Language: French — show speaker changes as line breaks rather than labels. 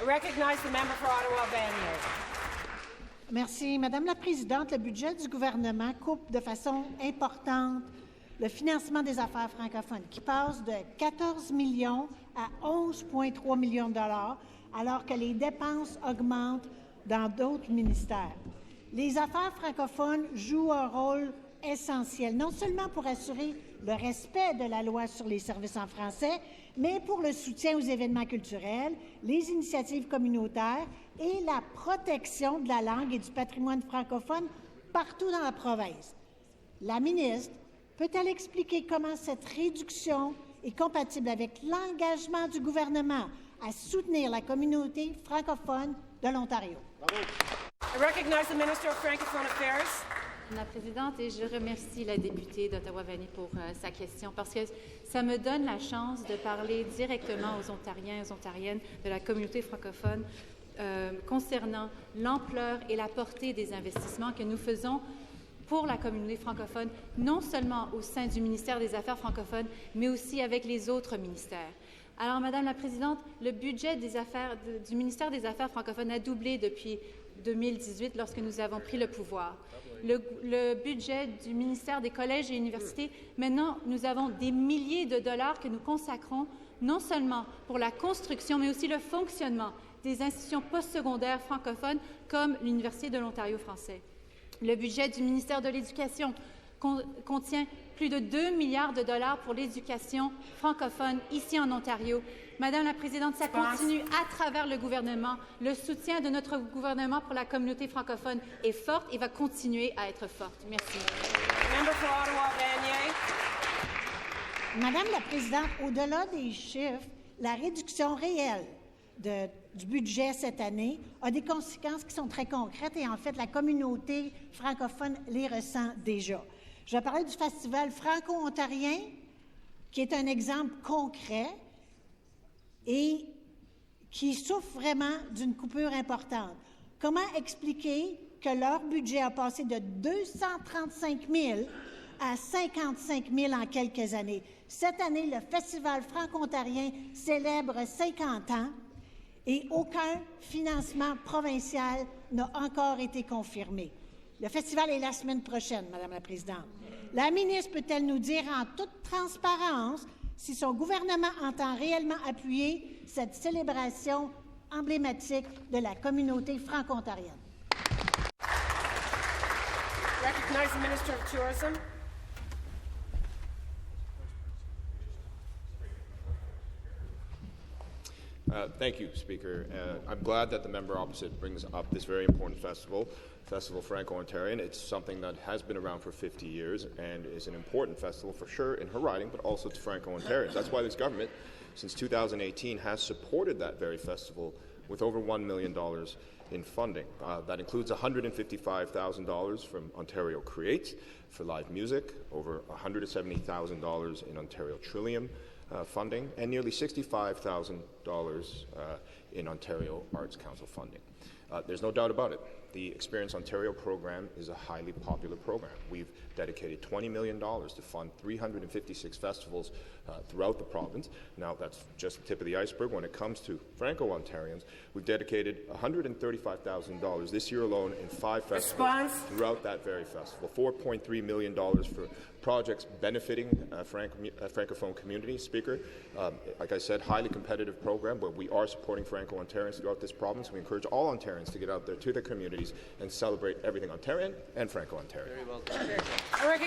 I recognize the member for Ottawa-Vanier.
Merci. Madame la Présidente, le budget du gouvernement coupe de façon importante le financement des affaires francophones, qui passe de 14 millions à 11,3 millions de dollars, alors que les dépenses augmentent dans d'autres ministères. Les affaires francophones jouent un rôle essentiel, non seulement pour assurer le respect de la loi sur les services en français, mais pour le soutien aux événements culturels, les initiatives communautaires et la protection de la langue et du patrimoine francophone partout dans la province. La ministre peut-elle expliquer comment cette réduction est compatible avec l'engagement du gouvernement à soutenir la communauté francophone de l'Ontario?
I recognize the Minister of Francophone Affairs.
Madame la Présidente, et je remercie la députée d'Ottawa-Vanier pour sa question, parce que ça me donne la chance de parler directement aux Ontariens et aux Ontariennes de la communauté francophone concernant l'ampleur et la portée des investissements que nous faisons pour la communauté francophone, non seulement au sein du ministère des Affaires francophones, mais aussi avec les autres ministères. Alors, Madame la Présidente, le budget du ministère des Affaires francophones a doublé depuis 2018 lorsque nous avons pris le pouvoir. Le budget du ministère des collèges et universités, maintenant, nous avons des milliers de dollars que nous consacrons non seulement pour la construction, mais aussi le fonctionnement des institutions postsecondaires francophones comme l'Université de l'Ontario français. Le budget du ministère de l'Éducation contient plus de 2 milliards de dollars pour l'éducation francophone ici en Ontario. Madame la Présidente, ça continue à travers le gouvernement. Le soutien de notre gouvernement pour la communauté francophone est fort et va continuer à être forte. Merci.
Madame la Présidente, au-delà des chiffres, la réduction réelle du budget cette année a des conséquences qui sont très concrètes et en fait, la communauté francophone les ressent déjà. Je vais parler du Festival franco-ontarien, qui est un exemple concret et qui souffre vraiment d'une coupure importante. Comment expliquer que leur budget a passé de 235 000 à 55 000 en quelques années? Cette année, le Festival franco-ontarien célèbre 50 ans et aucun financement provincial n'a encore été confirmé. Le festival est la semaine prochaine, Madame la Présidente. La ministre peut-elle nous dire en toute transparence si son gouvernement entend réellement appuyer cette célébration emblématique de la communauté franco-ontarienne?
Recognize the Minister of Tourism.
Thank you, Speaker. I'm glad that the member opposite brings up this very important festival, Festival Franco-Ontarian. It's something that has been around for 50 years and is an important festival for sure in her riding, but also to Franco-Ontarians. That's why this government, since 2018, has supported that very festival with over $1 million in funding. That includes $155,000 from Ontario Creates for live music, over $170,000 in Ontario Trillium funding, and nearly $65,000 in Ontario Arts Council funding. There's no doubt about it. The Experience Ontario program is a highly popular program. We've dedicated $20 million to fund 356 festivals throughout the province. Now, that's just the tip of the iceberg. When it comes to Franco-Ontarians, we've dedicated $135,000 this year alone in 5 festivals throughout that very festival. $4.3 million for projects benefiting Francophone communities. Speaker, like I said, highly competitive program, but we are supporting Franco-Ontarians throughout this province. We encourage all Ontarians to get out there to their communities and celebrate everything Ontarian and Franco-Ontarian.
I recognize